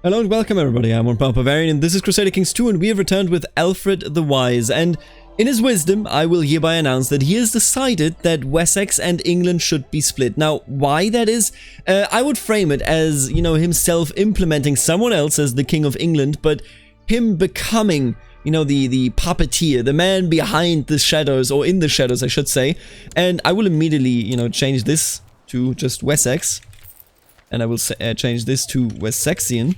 Hello and welcome everybody, I'm Barbarian and this is Crusader Kings 2 and we have returned with Alfred the Wise, and in his wisdom I will hereby announce that he has decided that Wessex and England should be split. Now why that is, I would frame it as, you know, himself implementing someone else as the King of England, but him becoming, you know, the puppeteer, the man behind the shadows, or in the shadows I should say. And I will immediately, you know, change this to just Wessex. And I will change this to Wessexian.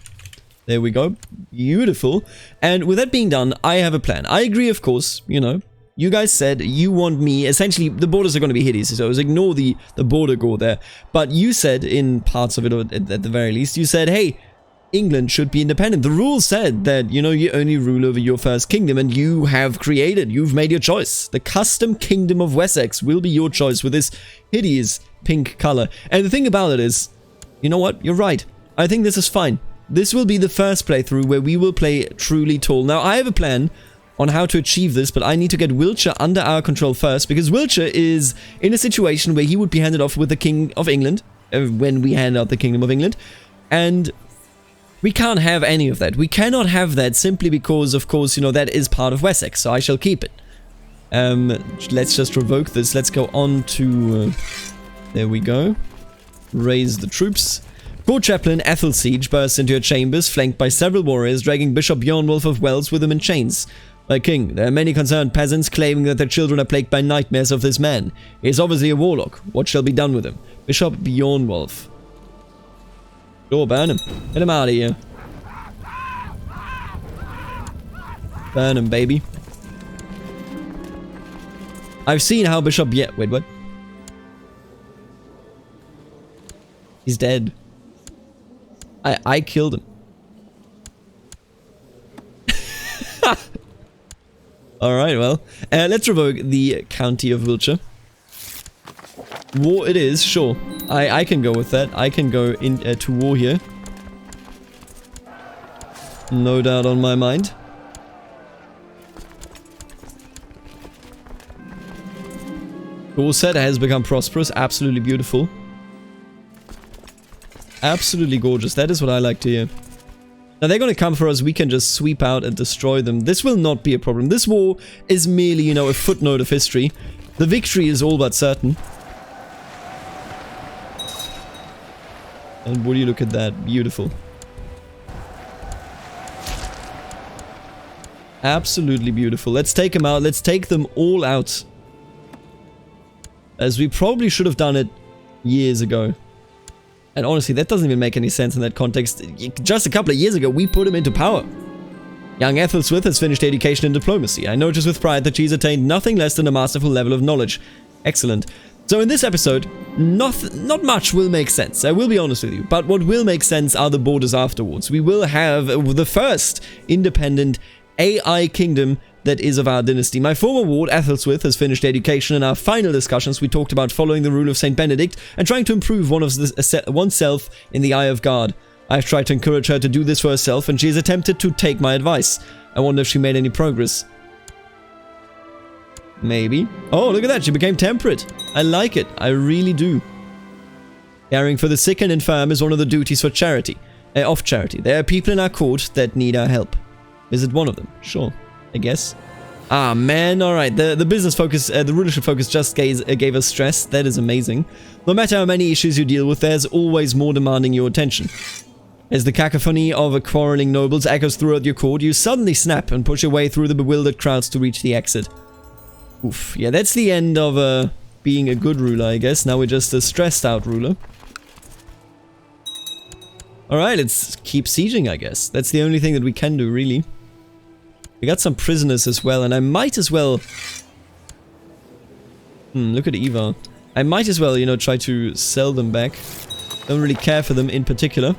There we go. Beautiful. And with that being done, I have a plan. I agree, of course, you know. You guys said you want me... Essentially, the borders are going to be hideous, so ignore the border gore there. But you said, in parts of it, or at the very least, you said, hey, England should be independent. The rules said that, you know, you only rule over your first kingdom, and you have created, you've made your choice. The custom kingdom of Wessex will be your choice with this hideous pink color. And the thing about it is, you know what? You're right. I think this is fine. This will be the first playthrough where we will play truly tall. Now, I have a plan on how to achieve this, but I need to get Wiltshire under our control first, because Wiltshire is in a situation where he would be handed off with the King of England, when we hand out the Kingdom of England, and we can't have any of that. We cannot have that simply because, of course, you know, that is part of Wessex, so I shall keep it. Let's just revoke this. Let's go on to... there we go. Raise the troops. Court Chaplain Ethelsiege bursts into your chambers, flanked by several warriors, dragging Bishop Bjornwolf of Wells with him in chains. My king, there are many concerned peasants claiming that their children are plagued by nightmares of this man. He is obviously a warlock. What shall be done with him? Bishop Bjornwolf. Sure, burn him. Get him out of here. Burn him, baby. I've seen how Bishop... wait, what? He's dead. I killed him. Alright, well. Let's revoke the County of Wiltshire. War it is, sure. I can go with that. I can go to war here. No doubt on my mind. Dorset has become prosperous. Absolutely beautiful. Absolutely gorgeous. That is what I like to hear. Now they're going to come for us. We can just sweep out and destroy them. This will not be a problem. This war is merely, you know, a footnote of history. The victory is all but certain. And would you look at that? Beautiful. Absolutely beautiful. Let's take them out. Let's take them all out. As we probably should have done it years ago. And honestly, that doesn't even make any sense in that context. Just a couple of years ago, we put him into power. Young Ethelswith has finished education in diplomacy. I notice with pride that she's attained nothing less than a masterful level of knowledge. Excellent. So in this episode, not much will make sense, I will be honest with you. But what will make sense are the borders afterwards. We will have the first independent AI kingdom that is of our dynasty. My former ward, Ethelswith, has finished education. In our final discussions, we talked about following the rule of Saint Benedict and trying to improve oneself in the eye of God. I've tried to encourage her to do this for herself, and she has attempted to take my advice. I wonder if she made any progress. Maybe. Oh, look at that, she became temperate. I like it, I really do. Caring for the sick and infirm is one of the duties for charity. Of charity. There are people in our court that need our help. Visit one of them, sure. I guess. Ah, man, alright. The business focus, the rulership focus just gave us stress. That is amazing. No matter how many issues you deal with, there's always more demanding your attention. As the cacophony of quarreling nobles echoes throughout your court, you suddenly snap and push your way through the bewildered crowds to reach the exit. Oof. Yeah, that's the end of being a good ruler, I guess. Now we're just a stressed out ruler. Alright, let's keep sieging, I guess. That's the only thing that we can do, really. We got some prisoners as well, and I might as well... look at Eva. I might as well, you know, try to sell them back. Don't really care for them in particular.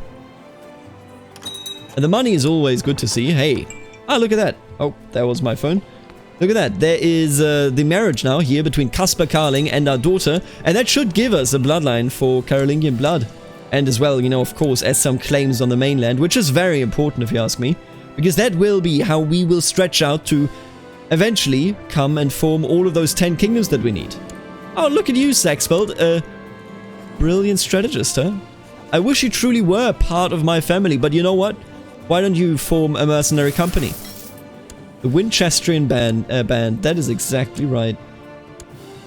And the money is always good to see. Hey. Ah, look at that. Oh, that was my phone. Look at that. There is the marriage now here between Caspar Carling and our daughter, and that should give us a bloodline for Carolingian blood. And as well, you know, of course, as some claims on the mainland, which is very important if you ask me. Because that will be how we will stretch out to eventually come and form all of those 10 kingdoms that we need. Oh, look at you, Saxfeld. Brilliant strategist, huh? I wish you truly were part of my family, but you know what? Why don't you form a mercenary company? The Winchesterian band. That is exactly right.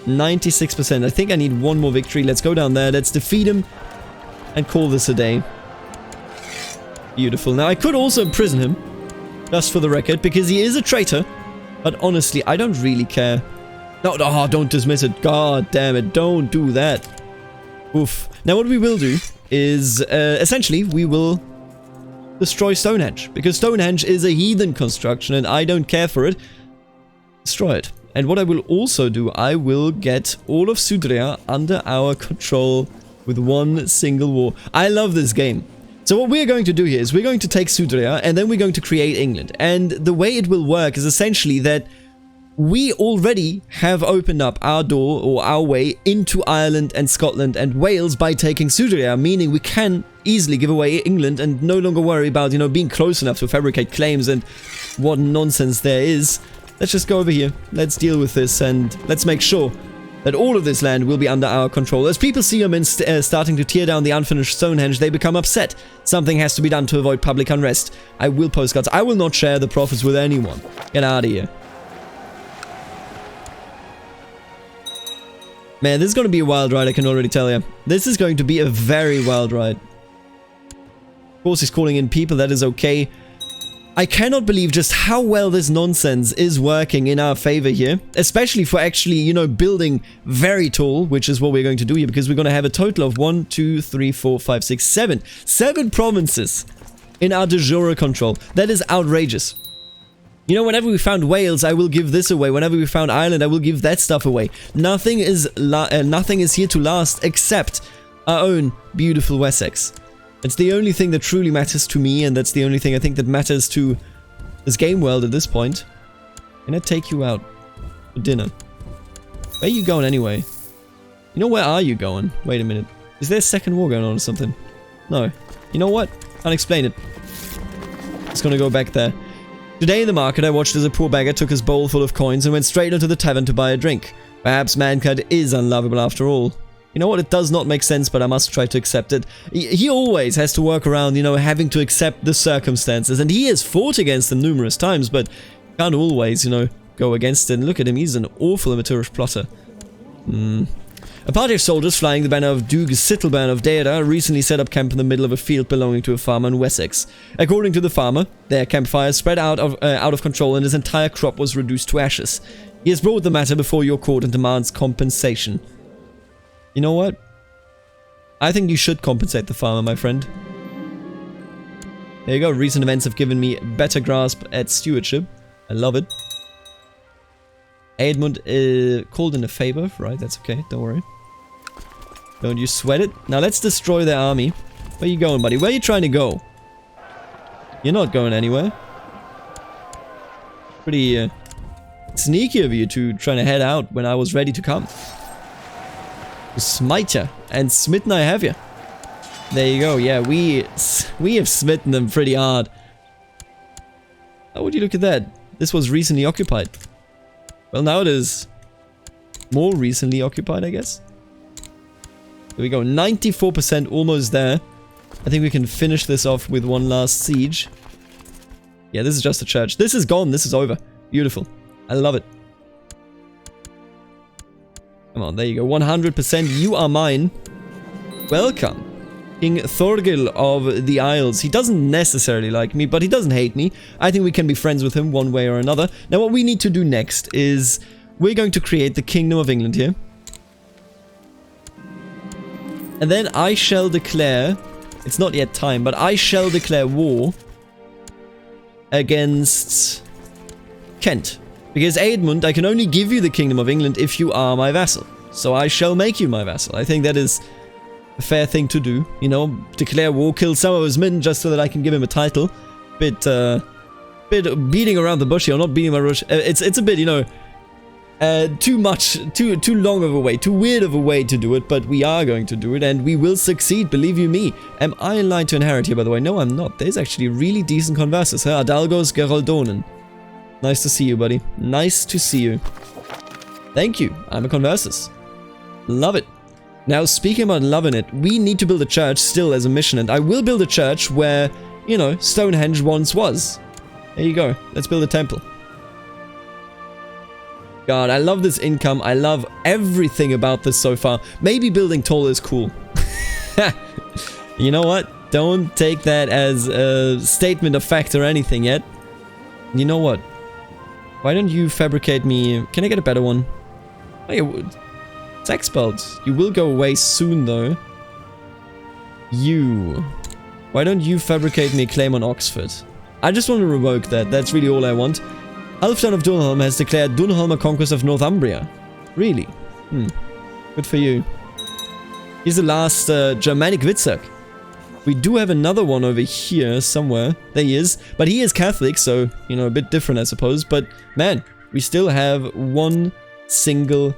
96%. I think I need one more victory. Let's go down there. Let's defeat him and call this a day. Beautiful. Now, I could also imprison him, just for the record, because he is a traitor. But honestly, I don't really care. No, oh, don't dismiss it. God damn it. Don't do that. Oof. Now, what we will do is, essentially, we will destroy Stonehenge. Because Stonehenge is a heathen construction, and I don't care for it. Destroy it. And what I will also do, I will get all of Sudria under our control with one single war. I love this game. So what we're going to do here is we're going to take Sudria and then we're going to create England. And the way it will work is essentially that we already have opened up our door or our way into Ireland and Scotland and Wales by taking Sudria, meaning we can easily give away England and no longer worry about, you know, being close enough to fabricate claims and what nonsense there is. Let's just go over here. Let's deal with this and let's make sure that all of this land will be under our control. As people see them starting to tear down the unfinished Stonehenge, they become upset. Something has to be done to avoid public unrest. I will postcards. I will not share the profits with anyone. Get out of here. Man, this is going to be a wild ride, I can already tell you. This is going to be a very wild ride. Of course, he's calling in people. That is okay. I cannot believe just how well this nonsense is working in our favor here. Especially for actually, you know, building very tall, which is what we're going to do here. Because we're going to have a total of 1, 2, 3, 4, 5, 6, 7. 7 provinces in our de jure control. That is outrageous. You know, whenever we found Wales, I will give this away. Whenever we found Ireland, I will give that stuff away. Nothing is here to last except our own beautiful Wessex. It's the only thing that truly matters to me, and that's the only thing I think that matters to this game world at this point. Can I take you out for dinner? Where are you going anyway? You know, where are you going? Wait a minute. Is there a second war going on or something? No. You know what? Can't explain it. Just gonna go back there. Today in the market, I watched as a poor beggar took his bowl full of coins and went straight into the tavern to buy a drink. Perhaps mankind is unlovable after all. You know what, it does not make sense, but I must try to accept it. He always has to work around, you know, having to accept the circumstances. And he has fought against them numerous times, but can't always, you know, go against it. And look at him, he's an awful amateurish plotter. A party of soldiers flying the banner of Duke Sittlebern of Deira recently set up camp in the middle of a field belonging to a farmer in Wessex. According to the farmer, their campfire spread out of control and his entire crop was reduced to ashes. He has brought the matter before your court and demands compensation. You know what? I think you should compensate the farmer, my friend. There you go. Recent events have given me a better grasp at stewardship. I love it. Edmund called in a favor. Right, that's okay. Don't worry. Don't you sweat it. Now let's destroy their army. Where you going, buddy? Where are you trying to go? You're not going anywhere. Pretty sneaky of you to trying to head out when I was ready to come. Smite ya, and smitten I have ya. There you go. Yeah, we have smitten them pretty hard. Oh, would you look at that? This was recently occupied. Well, now it is more recently occupied, I guess. There we go. 94%, almost there. I think we can finish this off with one last siege. Yeah, this is just a church. This is gone. This is over. Beautiful. I love it. Come on, there you go. 100%. You are mine. Welcome. King Thorgil of the Isles. He doesn't necessarily like me, but he doesn't hate me. I think we can be friends with him one way or another. Now, what we need to do next is we're going to create the Kingdom of England here. And then I shall declare... It's not yet time, but I shall declare war against Kent. Because Edmund, I can only give you the Kingdom of England if you are my vassal. So I shall make you my vassal. I think that is a fair thing to do. You know, declare war, kill some of his men just so that I can give him a title. Bit beating around the bush here, or not beating around the bush. It's a bit, you know, too much, too long of a way, too weird of a way to do it, but we are going to do it, and we will succeed, believe you me. Am I in line to inherit here, by the way? No, I'm not. There's actually really decent converses. Huh? Adalgos Geraldonen. Nice to see you, buddy. Nice to see you. Thank you. I'm a conversus. Love it. Now, speaking about loving it, we need to build a church still as a mission, and I will build a church where you know, Stonehenge once was. There you go. Let's build a temple. God, I love this income. I love everything about this so far. Maybe building taller is cool. You know what? Don't take that as a statement of fact or anything yet. You know what? Why don't you fabricate me... Can I get a better one? Oh, yeah. Sex belts. You will go away soon, though. You. Why don't you fabricate me a claim on Oxford? I just want to revoke that. That's really all I want. Halfdan of Dunholm has declared Dunholm a conquest of Northumbria. Really? Good for you. He's the last Germanic Witzak. We do have another one over here somewhere. There he is. But he is Catholic, so, you know, a bit different, I suppose. But, man, we still have one single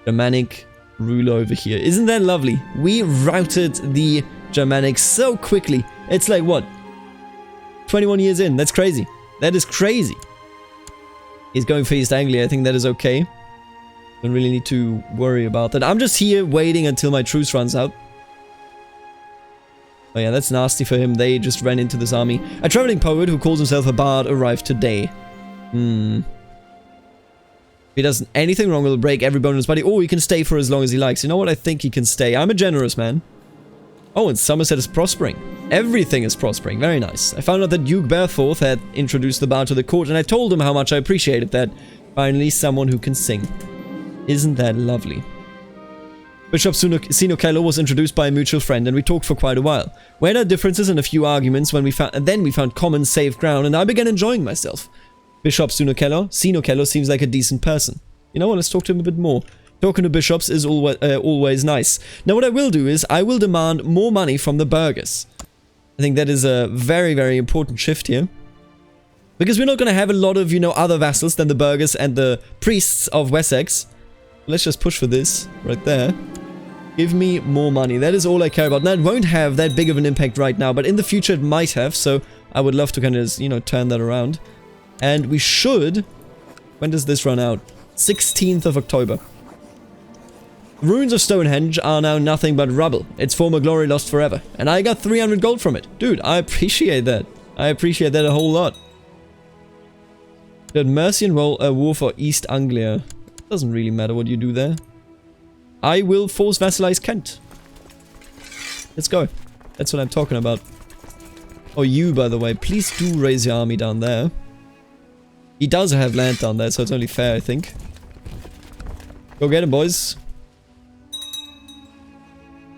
Germanic ruler over here. Isn't that lovely? We routed the Germanics so quickly. It's like, what? 21 years in. That's crazy. That is crazy. He's going for East Anglia. I think that is okay. Don't really need to worry about that. I'm just here waiting until my truce runs out. Oh yeah, that's nasty for him. They just ran into this army. A traveling poet who calls himself a bard arrived today. If he does anything wrong, we'll break every bone in his body. Oh, he can stay for as long as he likes. You know what? I think he can stay. I'm a generous man. Oh, and Somerset is prospering. Everything is prospering. Very nice. I found out that Duke Berthorth had introduced the bard to the court, and I told him how much I appreciated that. Finally, someone who can sing. Isn't that lovely? Bishop Sino Kello was introduced by a mutual friend, and we talked for quite a while. We had our differences and a few arguments when we found common safe ground, and I began enjoying myself. Bishop Sino Kello seems like a decent person. You know what, let's talk to him a bit more. Talking to bishops is always nice. Now what I will do is, I will demand more money from the burghers. I think that is a very, very important shift here. Because we're not going to have a lot of, you know, other vassals than the burghers and the priests of Wessex. Let's just push for this, right there. Give me more money. That is all I care about. Now, it won't have that big of an impact right now, but in the future it might have, so I would love to kind of, you know, turn that around. And we should... When does this run out? 16th of October. Ruins of Stonehenge are now nothing but rubble. Its former glory lost forever. And I got 300 gold from it. Dude, I appreciate that. I appreciate that a whole lot. Did Mercian roll a war for East Anglia? Doesn't really matter what you do there. I will force vassalize Kent. Let's go. That's what I'm talking about. Oh, you, by the way, please do raise your army down there. He does have land down there, so it's only fair, I think. Go get him, boys.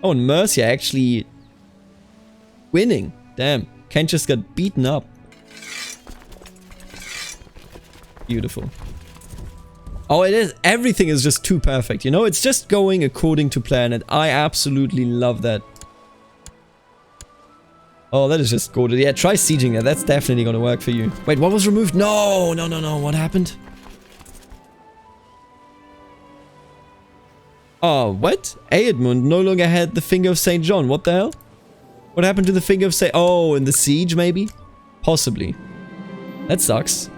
Oh, and Mercia actually winning. Damn. Kent just got beaten up. Beautiful. Oh, it is. Everything is just too perfect, you know? It's just going according to plan, and I absolutely love that. Oh, that is just gorgeous. Yeah, try sieging that. That's definitely gonna work for you. Wait, what was removed? No, no, no, no. What happened? Oh, what? Eadmund no longer had the Finger of St. John. What the hell? What happened to the Finger of St. Oh, in the siege, maybe? Possibly. That sucks.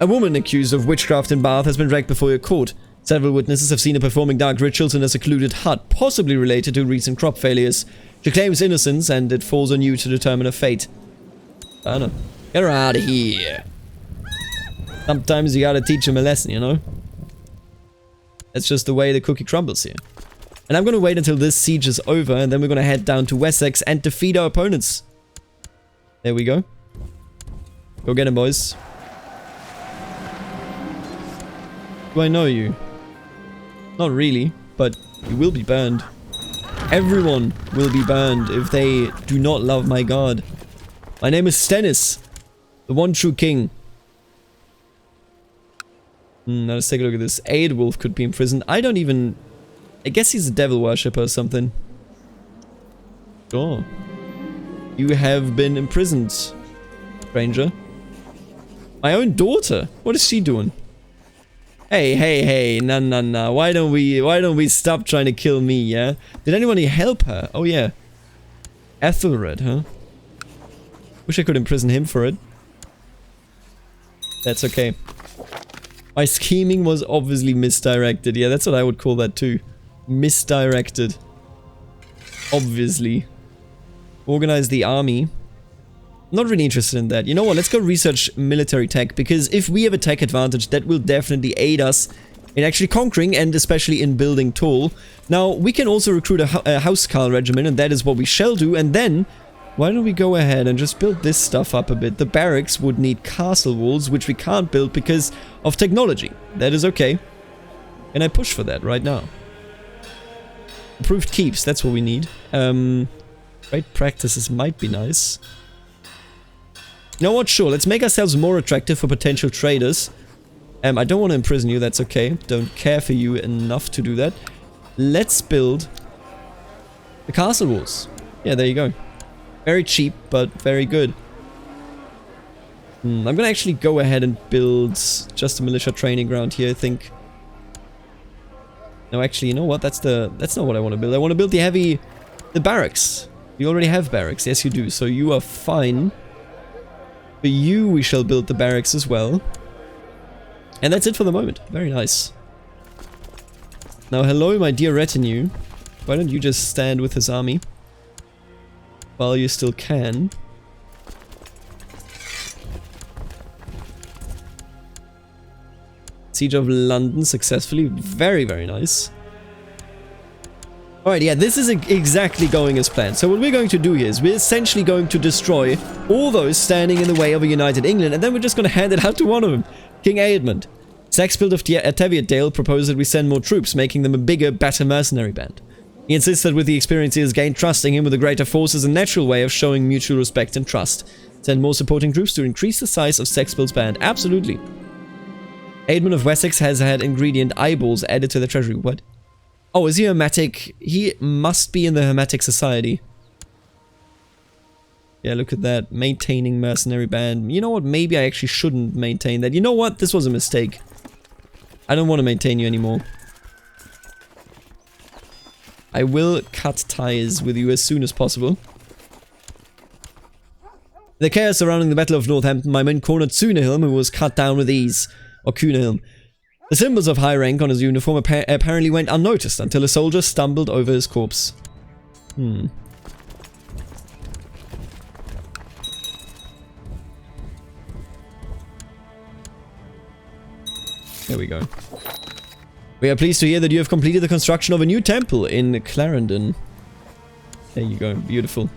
A woman accused of witchcraft in Bath has been dragged before your court. Several witnesses have seen her performing dark rituals in a secluded hut, possibly related to recent crop failures. She claims innocence, and it falls on you to determine her fate. I don't know. Get her out of here. Sometimes you gotta teach them a lesson, you know? That's just the way the cookie crumbles here. And I'm gonna wait until this siege is over, and then we're gonna head down to Wessex and defeat our opponents. There we go. Go get him, boys. Do I know you? Not really, but you will be burned. Everyone will be burned if they do not love my god. My name is Stennis, the one true king. Now let's take a look at this. Aedwulf could be imprisoned. I don't even... I guess he's a devil worshipper or something. Sure. You have been imprisoned, stranger. My own daughter? What is she doing? Hey, hey, hey, nah. Why don't we stop trying to kill me, yeah? Did anybody help her? Oh, yeah. Ethelred, huh? Wish I could imprison him for it. That's okay. My scheming was obviously misdirected. Yeah, that's what I would call that too. Misdirected. Obviously. Organize the army. Not really interested in that. You know what? Let's go research military tech, because if we have a tech advantage, that will definitely aid us in actually conquering and especially in building tall. Now, we can also recruit a housecarl regiment, and that is what we shall do. And then, why don't we go ahead and just build this stuff up a bit? The barracks would need castle walls, which we can't build because of technology. That is okay. And I push for that right now. Improved keeps, that's what we need. Trade practices might be nice. You know what? Sure, let's make ourselves more attractive for potential traders. I don't want to imprison you, that's okay. Don't care for you enough to do that. Let's build the castle walls. Yeah, there you go. Very cheap, but very good. I'm gonna actually go ahead and build just a militia training ground here, I think. No, actually, you know what? That's not what I want to build. I want to build the barracks. You already have barracks. Yes, you do. So you are fine. For you, we shall build the barracks as well. And that's it for the moment. Very nice. Now, hello, my dear retinue. Why don't you just stand with his army? While you still can. Siege of London successfully. Very, very nice. Alright, yeah, this is exactly going as planned. So what we're going to do here is we're essentially going to destroy all those standing in the way of a united England, and then we're just going to hand it out to one of them, King Eadmund. Saxbild of Teviotdale proposed that we send more troops, making them a bigger, better mercenary band. He insists that with the experience he has gained, trusting him with the greater force is a natural way of showing mutual respect and trust. Send more supporting troops to increase the size of Saxbild's band. Absolutely. Eadmund of Wessex has had ingredient eyeballs added to the treasury. What? Oh, is he hermetic? He must be in the Hermetic Society. Yeah, look at that. Maintaining mercenary band. You know what? Maybe I actually shouldn't maintain that. You know what? This was a mistake. I don't want to maintain you anymore. I will cut ties with you as soon as possible. The chaos surrounding the Battle of Northampton, my men cornered Cunehilm, who was cut down with ease. Or Cunehilm. The symbols of high rank on his uniform apparently went unnoticed until a soldier stumbled over his corpse. There we go. We are pleased to hear that you have completed the construction of a new temple in Clarendon. There you go, beautiful.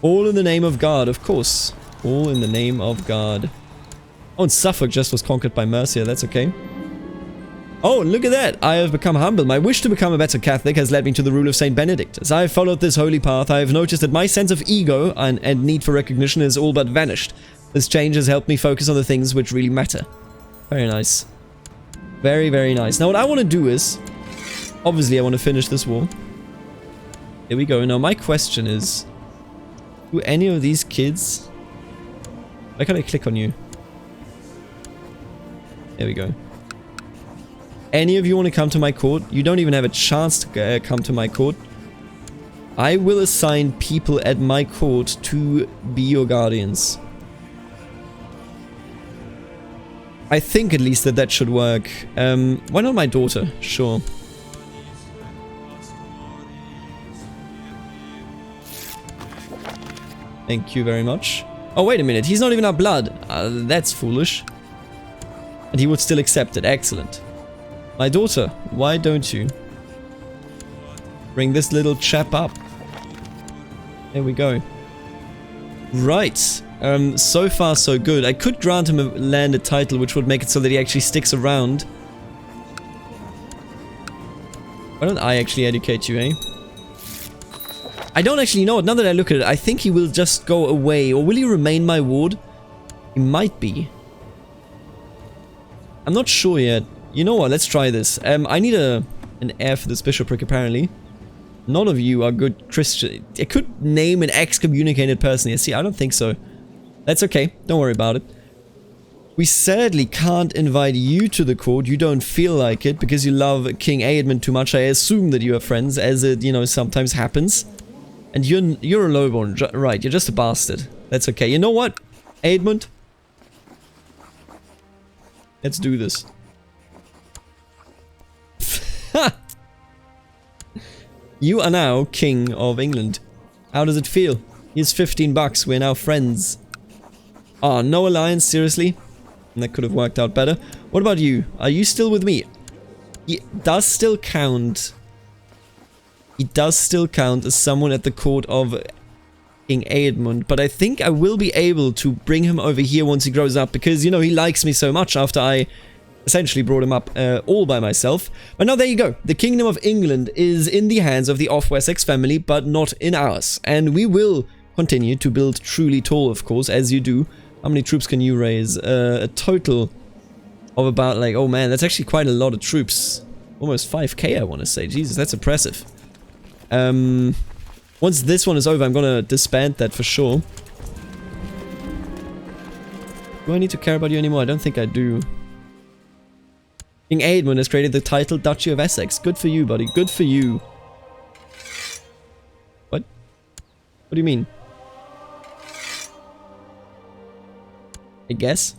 All in the name of God, of course. All in the name of God. Oh, and Suffolk just was conquered by Mercia, that's okay. Oh, look at that! I have become humble. My wish to become a better Catholic has led me to the rule of Saint Benedict. As I have followed this holy path, I have noticed that my sense of ego and need for recognition has all but vanished. This change has helped me focus on the things which really matter. Very nice. Very, very nice. Now what I want to do is... Obviously I want to finish this war. Here we go. Now my question is... Do any of these kids... Why can't I click on you? There we go. Any of you want to come to my court? You don't even have a chance to come to my court. I will assign people at my court to be your guardians. I think at least that should work. Why not my daughter? Sure. Thank you very much. Oh, wait a minute. He's not even our blood. That's foolish. And he would still accept it. Excellent. My daughter, why don't you bring this little chap up? There we go. Right. So far so good. I could grant him a landed title, which would make it so that he actually sticks around. Why don't I actually educate you, eh? I don't actually know it. Now that I look at it, I think he will just go away. Or will he remain my ward? He might be. I'm not sure yet. You know what, let's try this. I need an heir for this bishopric, apparently. None of you are good Christian. I could name an excommunicated person here. See, I don't think so. That's okay. Don't worry about it. We sadly can't invite you to the court. You don't feel like it because you love King Eadmund too much. I assume that you are friends, as it, you know, sometimes happens. And you're a lowborn, right? You're just a bastard. That's okay. You know what, Eadmund? Let's do this. You are now King of England. How does it feel? Here's 15 bucks. We're now friends. Oh, no alliance, seriously? That could have worked out better. What about you? Are you still with me? He does still count. He does still count as someone at the court of King Edmund, but I think I will be able to bring him over here once he grows up, because, you know, he likes me so much after I essentially brought him up all by myself. But now there you go. The Kingdom of England is in the hands of the Wessex family, but not in ours. And we will continue to build truly tall, of course, as you do. How many troops can you raise? A total of about, like, oh man, that's actually quite a lot of troops. Almost 5k, I want to say. Jesus, that's impressive. Once this one is over, I'm gonna disband that for sure. Do I need to care about you anymore? I don't think I do. King Edmund has created the title Duchy of Essex. Good for you, buddy. Good for you. What? What do you mean? I guess?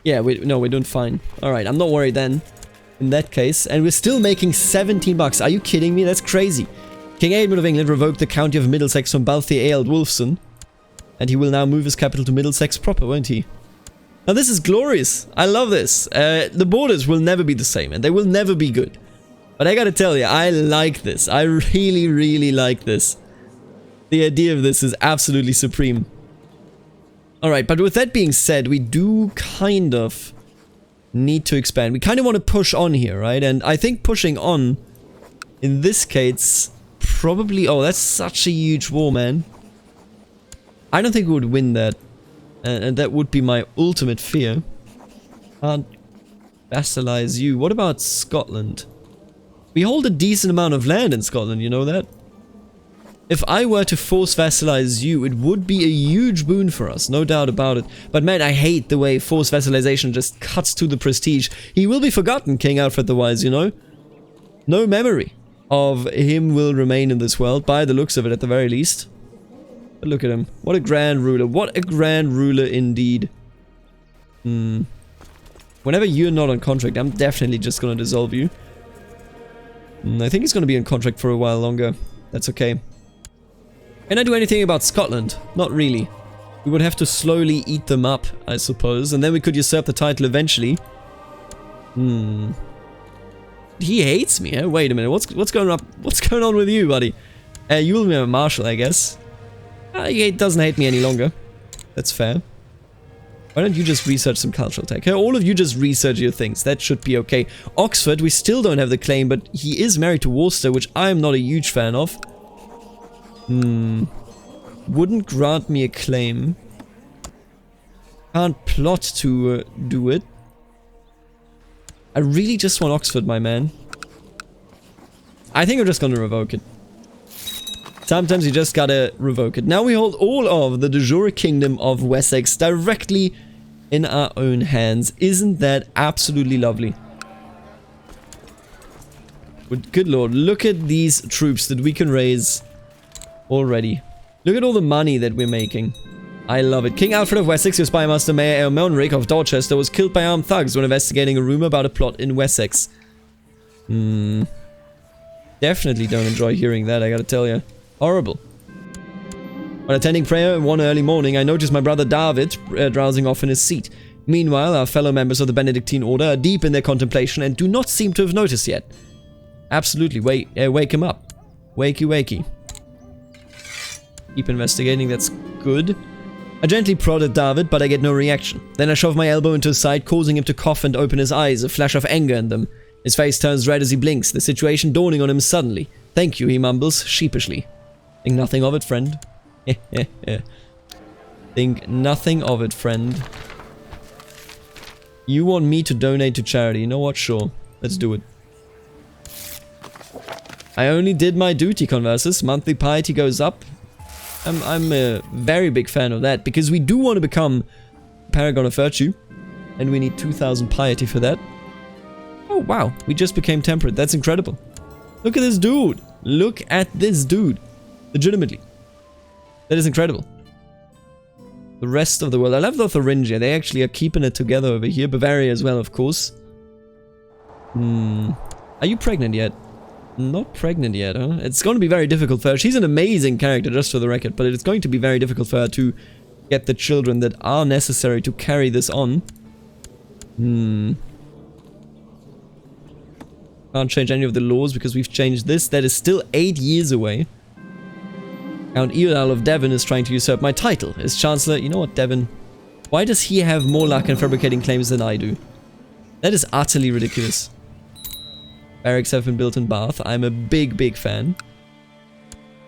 Yeah, we're doing fine. Alright, I'm not worried then. In that case. And we're still making 17 bucks. Are you kidding me? That's crazy. King Edmund of England revoked the county of Middlesex from Balthier Aeld Wolfson. And he will now move his capital to Middlesex proper, won't he? Now this is glorious. I love this. The borders will never be the same, and they will never be good. But I gotta tell you, I like this. I really, really like this. The idea of this is absolutely supreme. Alright, but with that being said, we do kind of need to expand. We kind of want to push on here, right? And I think pushing on, in this case, probably... Oh, that's such a huge war, man. I don't think we would win that. And that would be my ultimate fear. Can't vassalize you. What about Scotland? We hold a decent amount of land in Scotland, you know that? If I were to force vassalize you, it would be a huge boon for us, no doubt about it. But man, I hate the way forced vassalization just cuts to the prestige. He will be forgotten, King Alfred the Wise, you know? No memory of him will remain in this world, by the looks of it at the very least. But look at him. What a grand ruler. What a grand ruler indeed. Whenever you're not on contract, I'm definitely just gonna dissolve you. I think he's gonna be on contract for a while longer. That's okay. Can I do anything about Scotland? Not really. We would have to slowly eat them up, I suppose, and then we could usurp the title eventually. He hates me, eh? Wait a minute, what's going on? What's going on with you, buddy? You will be a marshal, I guess. He doesn't hate me any longer. That's fair. Why don't you just research some cultural tech? All of you just research your things. That should be okay. Oxford, we still don't have the claim, but he is married to Worcester, which I am not a huge fan of. Wouldn't grant me a claim. Can't plot to do it. I really just want Oxford, my man. I think I'm just gonna revoke it. Sometimes you just gotta revoke it. Now we hold all of the de jure kingdom of Wessex directly in our own hands. Isn't that absolutely lovely? But good lord, look at these troops that we can raise already. Look at all the money that we're making. I love it. King Alfred of Wessex, your spymaster Mayor Aelmonric of Dorchester, was killed by armed thugs when investigating a rumor about a plot in Wessex. Definitely don't enjoy hearing that, I gotta tell you. Horrible. While attending prayer one early morning, I noticed my brother David drowsing off in his seat. Meanwhile, our fellow members of the Benedictine Order are deep in their contemplation and do not seem to have noticed yet. Absolutely, wake him up. Wakey wakey. Keep investigating, that's good. I gently prodded David, but I get no reaction. Then I shove my elbow into his side, causing him to cough and open his eyes, a flash of anger in them. His face turns red as he blinks, the situation dawning on him suddenly. Thank you, he mumbles, sheepishly. Think nothing of it, friend. Think nothing of it, friend. You want me to donate to charity? You know what? Sure. Let's do it. I only did my duty, Conversus. Monthly piety goes up. I'm a very big fan of that, because we do want to become Paragon of Virtue. And we need 2,000 piety for that. Oh, wow. We just became temperate. That's incredible. Look at this dude. Look at this dude. Legitimately. That is incredible. The rest of the world. I love Lotharingia. They actually are keeping it together over here. Bavaria as well, of course. Are you pregnant yet? Not pregnant yet, huh? It's going to be very difficult for her. She's an amazing character, just for the record, but it's going to be very difficult for her to get the children that are necessary to carry this on. Can't change any of the laws because we've changed this. That is still 8 years away. Count Eodal of Devon is trying to usurp my title as Chancellor. You know what, Devon? Why does he have more luck in fabricating claims than I do? That is utterly ridiculous. Barracks have been built in Bath. I'm a big, big fan.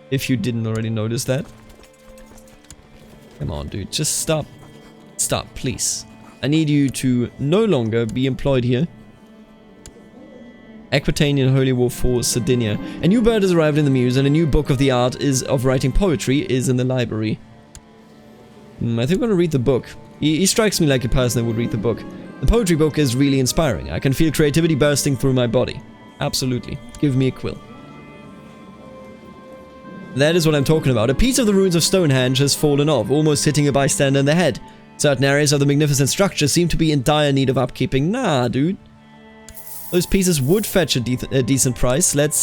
If you didn't already notice that. Come on, dude. Just stop. Stop, please. I need you to no longer be employed here. Aquitanian Holy War for Sardinia. A new bird has arrived in the Muse, and a new book of the art of writing poetry is in the library. I think I'm gonna read the book. He strikes me like a person that would read the book. The poetry book is really inspiring. I can feel creativity bursting through my body. Absolutely. Give me a quill. That is what I'm talking about. A piece of the ruins of Stonehenge has fallen off, almost hitting a bystander in the head. Certain areas of the magnificent structure seem to be in dire need of upkeeping. Nah, dude. Those pieces would fetch a decent price. Let's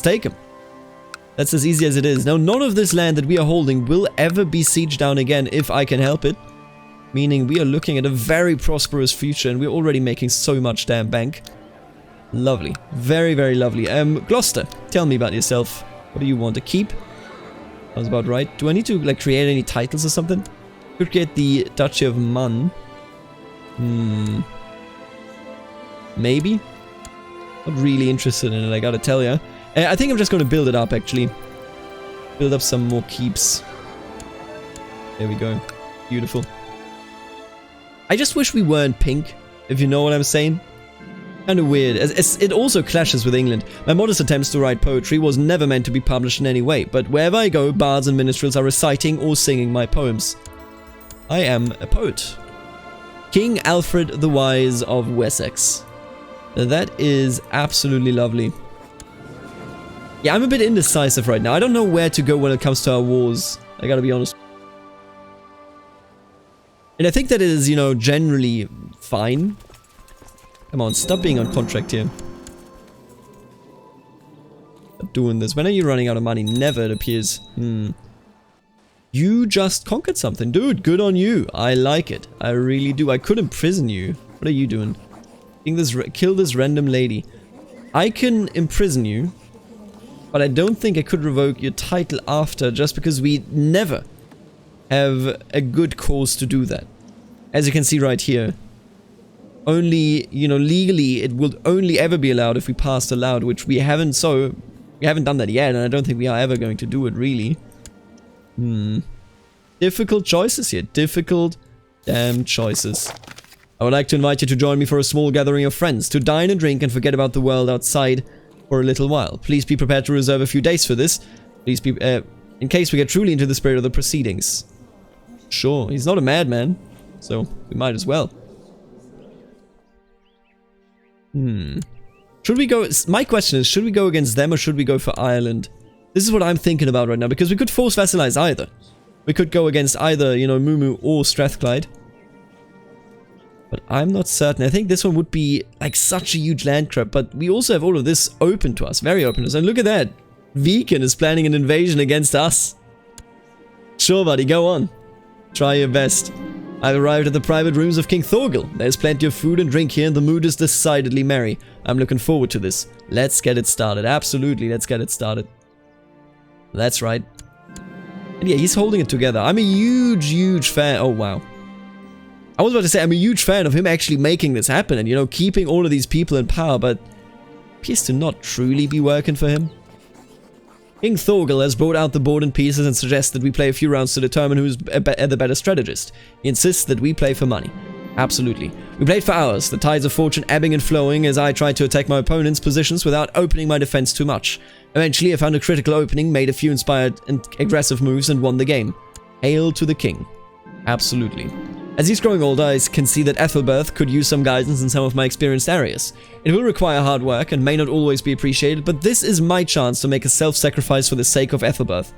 take them. That's as easy as it is. Now, none of this land that we are holding will ever be sieged down again if I can help it. Meaning we are looking at a very prosperous future and we're already making so much damn bank. Lovely. Very, very lovely. Gloucester, tell me about yourself. What do you want to keep? Sounds about right. Do I need to, like, create any titles or something? Could get the Duchy of Man. Maybe? Not really interested in it, I gotta tell ya. I think I'm just gonna build it up, actually. Build up some more keeps. There we go. Beautiful. I just wish we weren't pink, if you know what I'm saying. Kinda weird. It also clashes with England. My modest attempts to write poetry was never meant to be published in any way, but wherever I go, bards and minstrels are reciting or singing my poems. I am a poet. King Alfred the Wise of Wessex. That is absolutely lovely. Yeah, I'm a bit indecisive right now. I don't know where to go when it comes to our wars. I gotta be honest. And I think that is, you know, generally fine. Come on, stop being on contract here. Stop doing this. When are you running out of money? Never, it appears. You just conquered something. Dude, good on you. I like it. I really do. I could imprison you. What are you doing? Kill this random lady. I can imprison you, but I don't think I could revoke your title after, just because we never have a good cause to do that. As you can see right here. Only, you know, legally it will only ever be allowed if we passed aloud, which we haven't, so we haven't done that yet, and I don't think we are ever going to do it, really. Difficult choices here. Difficult damn choices. I would like to invite you to join me for a small gathering of friends, to dine and drink and forget about the world outside for a little while. Please be prepared to reserve a few days for this. Please be, in case we get truly into the spirit of the proceedings. Sure, he's not a madman, so we might as well. Should we go... My question is, should we go against them or should we go for Ireland? This is what I'm thinking about right now, because we could force vassalize either. We could go against either, you know, Mumu or Strathclyde. But I'm not certain. I think this one would be like such a huge land grab, but we also have all of this open to us, very open to us. And look at that. Viken is planning an invasion against us. Sure, buddy, go on. Try your best. I've arrived at the private rooms of King Thorgil. There's plenty of food and drink here and the mood is decidedly merry. I'm looking forward to this. Let's get it started. Absolutely, let's get it started. That's right. And yeah, he's holding it together. I'm a huge, huge fan. Oh, wow. I was about to say, I'm a huge fan of him actually making this happen and, you know, keeping all of these people in power, but appears to not truly be working for him. King Thorgil has brought out the board in pieces and suggests that we play a few rounds to determine who's the better strategist. He insists that we play for money. Absolutely. We played for hours, the tides of fortune ebbing and flowing as I tried to attack my opponent's positions without opening my defense too much. Eventually, I found a critical opening, made a few inspired and aggressive moves, and won the game. Hail to the king. Absolutely. As he's growing older, I can see that Ethelberth could use some guidance in some of my experienced areas. It will require hard work and may not always be appreciated, but this is my chance to make a self-sacrifice for the sake of Ethelberth.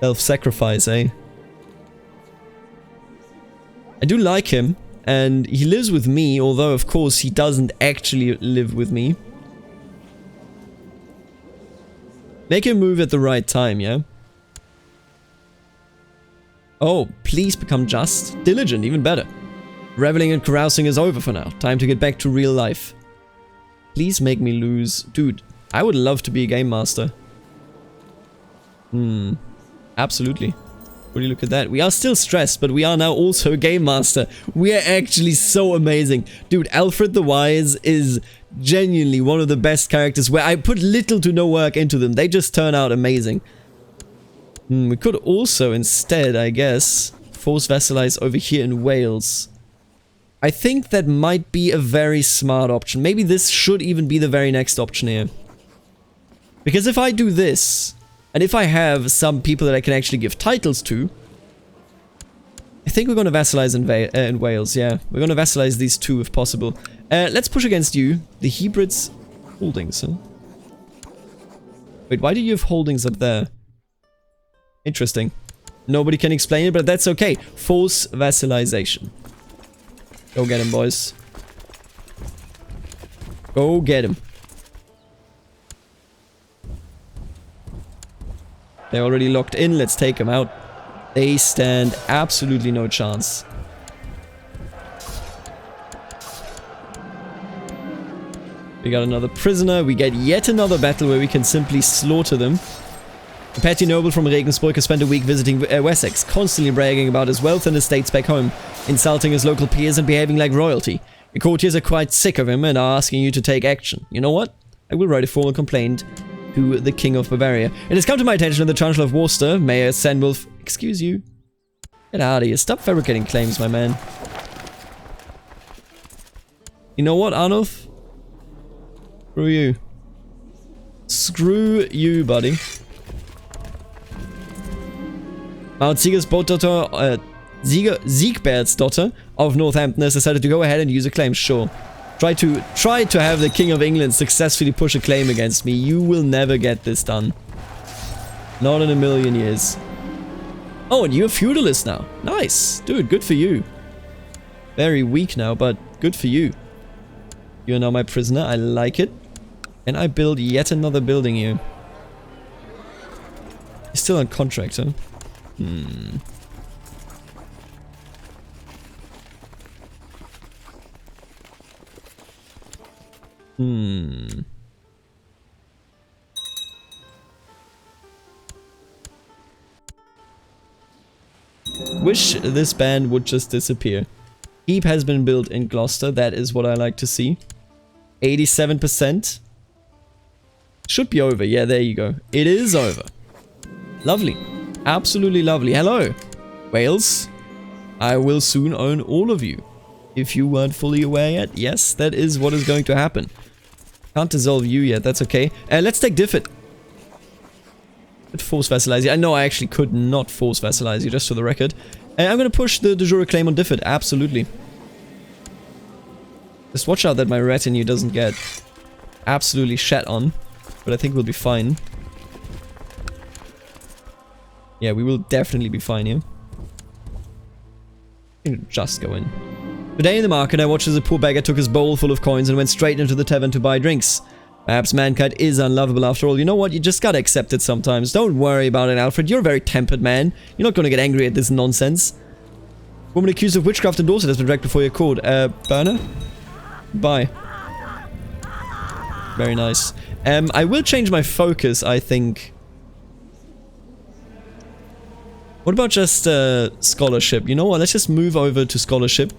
Self-sacrifice, eh? I do like him, and he lives with me, although of course he doesn't actually live with me. Make him move at the right time, yeah? Oh, please become just. Diligent, even better. Reveling and carousing is over for now. Time to get back to real life. Please make me lose. Dude, I would love to be a game master. Absolutely. Would you look at that? We are still stressed, but we are now also a game master. We are actually so amazing. Dude, Alfred the Wise is genuinely one of the best characters where I put little to no work into them. They just turn out amazing. We could also instead, I guess, force vassalize over here in Wales. I think that might be a very smart option. Maybe this should even be the very next option here. Because if I do this, and if I have some people that I can actually give titles to, I think we're going to vassalize in Wales, yeah. We're going to vassalize these two if possible. Let's push against you. The Hebrides holdings, huh? Wait, why do you have holdings up there? Interesting. Nobody can explain it, but that's okay. Force vassalization. Go get him, boys. Go get him. They're already locked in. Let's take them out. They stand absolutely no chance. We got another prisoner. We get yet another battle where we can simply slaughter them. A petty noble from Regensburg has spent a week visiting Wessex, constantly bragging about his wealth and estates back home, insulting his local peers and behaving like royalty. The courtiers are quite sick of him and are asking you to take action. You know what? I will write a formal complaint to the King of Bavaria. It has come to my attention that the Chancellor of Worcester, Mayor Senwolf... Excuse you? Get out of here. Stop fabricating claims, my man. You know what, Arnulf? Screw you. Screw you, buddy. Mount Siegersbert's daughter of Northampton has decided to go ahead and use a claim. Sure. Try to have the King of England successfully push a claim against me. You will never get this done. Not in a million years. Oh, and you're a feudalist now. Nice. Dude, good for you. Very weak now, but good for you. You are now my prisoner. I like it. And I build yet another building here. You're still on contract, huh? Wish this band would just disappear. Keep has been built in Gloucester. That is what I like to see. 87%. Should be over. Yeah, there you go. It is over. Lovely. Absolutely lovely. Hello, Wales. I will soon own all of you. If you weren't fully aware yet, yes, that is what is going to happen. Can't dissolve you yet, that's okay. Let's take Diffit. Could force vassalize you. I know I actually could not force vassalize you, just for the record. I'm going to push the de jure claim on Diffit, absolutely. Just watch out that my retinue doesn't get absolutely shat on. But I think we'll be fine. Yeah, we will definitely be fine here. Just go in. Today in the market, I watched as a poor beggar took his bowl full of coins and went straight into the tavern to buy drinks. Perhaps mankind is unlovable after all. You know what? You just gotta accept it sometimes. Don't worry about it, Alfred. You're a very tempered man. You're not gonna get angry at this nonsense. Woman accused of witchcraft in Dorset has been dragged before your court. Burner? Bye. Very nice. I will change my focus, I think. What about just scholarship? You know what? Let's just move over to scholarship.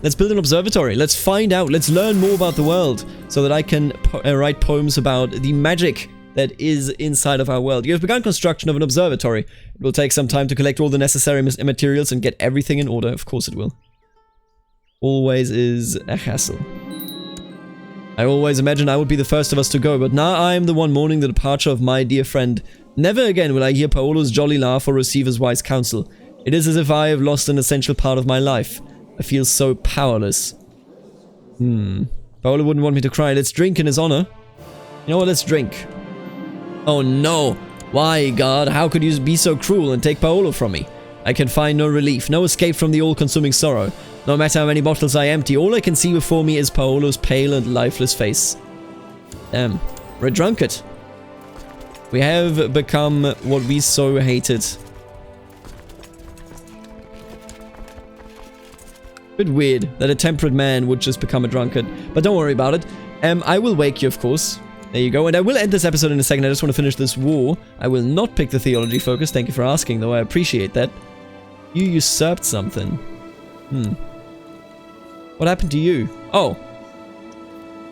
Let's build an observatory. Let's find out. Let's learn more about the world so that I can write poems about the magic that is inside of our world. You have begun construction of an observatory. It will take some time to collect all the necessary materials and get everything in order. Of course it will. Always is a hassle. I always imagined I would be the first of us to go, but now I am the one mourning the departure of my dear friend. Never again will I hear Paolo's jolly laugh or receive his wise counsel. It is as if I have lost an essential part of my life. I feel so powerless. Paolo wouldn't want me to cry. Let's drink in his honor. You know what? Let's drink. Oh no! Why, God? How could you be so cruel and take Paolo from me? I can find no relief, no escape from the all-consuming sorrow. No matter how many bottles I empty, all I can see before me is Paolo's pale and lifeless face. Damn. We're a drunkard. We have become what we so hated. Bit weird that a temperate man would just become a drunkard. But don't worry about it. I will wake you, of course. There you go. And I will end this episode in a second. I just want to finish this war. I will not pick the theology focus. Thank you for asking, though. I appreciate that. You usurped something. What happened to you? Oh.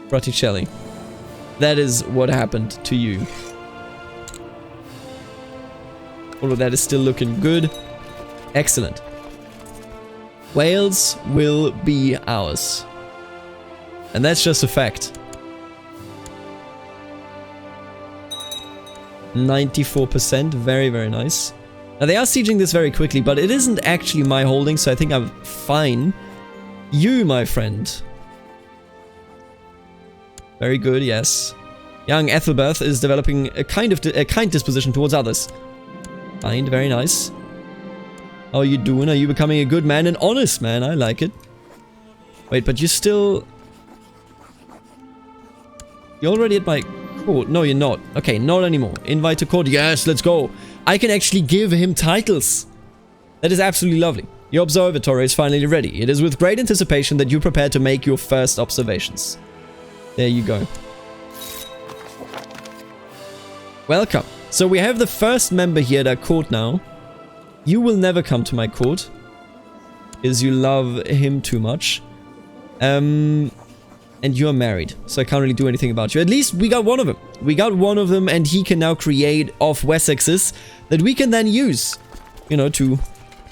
Botticelli. That is what happened to you. All of that is still looking good. Excellent. Wales will be ours. And that's just a fact. 94%. Very, very nice. Now, they are sieging this very quickly, but it isn't actually my holding, so I think I'm fine. You, my friend. Very good, yes. Young Ethelberth is developing a kind disposition towards others. Kind, very nice. How are you doing? Are you becoming a good man? An honest man, I like it. Wait, but you're still... You're already at my court. No, you're not. Okay, not anymore. Invite to court. Yes, let's go. I can actually give him titles. That is absolutely lovely. Your observatory is finally ready. It is with great anticipation that you prepare to make your first observations. There you go. Welcome. So we have the first member here at our court now. You will never come to my court, because you love him too much. And you're married, so I can't really do anything about you. At least we got one of them. We got one of them, and he can now create off Wessexes that we can then use, you know, to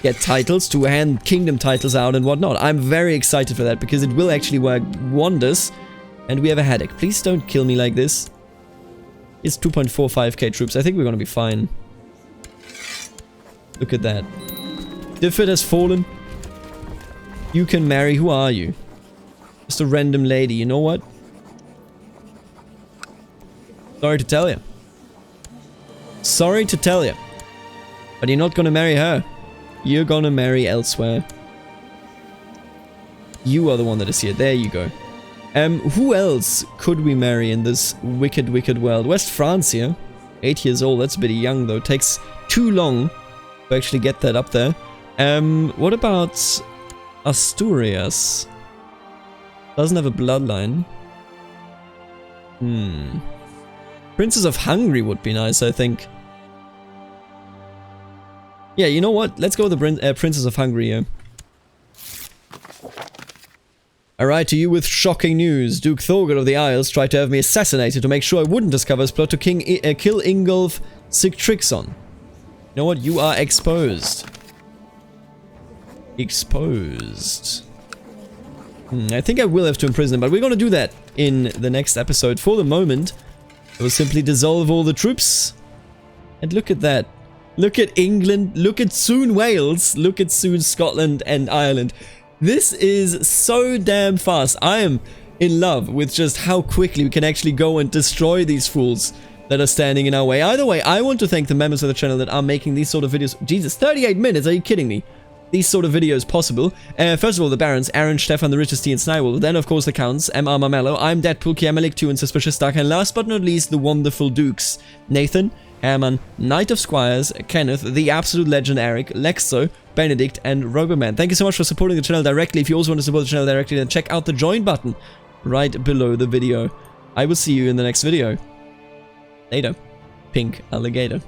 get titles, to hand kingdom titles out and whatnot. I'm very excited for that, because it will actually work wonders. And we have a headache. Please don't kill me like this. It's 2.45k troops. I think we're gonna be fine. Look at that. Diffid has fallen. You can marry. Who are you? Just a random lady. You know what? Sorry to tell you. Sorry to tell you. But you're not gonna marry her. You're gonna marry elsewhere. You are the one that is here. There you go. Who else could we marry in this wicked, wicked world? West France here. 8 years old. That's a bit young, though. Takes too long to actually get that up there. What about Asturias? Doesn't have a bloodline. Princess of Hungary would be nice, I think. Yeah, you know what? Let's go with the Princess of Hungary here. I write to you with shocking news. Duke Thorgod of the Isles tried to have me assassinated to make sure I wouldn't discover his plot to kill Ingolf Sigtryggsson. You know what? You are exposed. Exposed. I think I will have to imprison him, but we're gonna do that in the next episode. For the moment, I will simply dissolve all the troops. And look at that. Look at England. Look at soon Wales. Look at soon Scotland and Ireland. This is so damn fast. I am in love with just how quickly we can actually go and destroy these fools that are standing in our way. Either way, I want to thank the members of the channel that are making these sort of videos. Jesus, 38 minutes, are you kidding me? These sort of videos possible. First of all, the Barons, Aaron, Stefan, the Richest T, and Snywell. Then, of course, the Counts, M.R. Marmello, I'm Deadpool, Kiamalik 2, and Suspicious Dark. And last but not least, the wonderful Dukes. Nathan, Herman, Knight of Squires, Kenneth, the absolute legend Eric, Lexo, Benedict, and Roboman. Thank you so much for supporting the channel directly. If you also want to support the channel directly, then check out the join button right below the video. I will see you in the next video. Later. Pink alligator.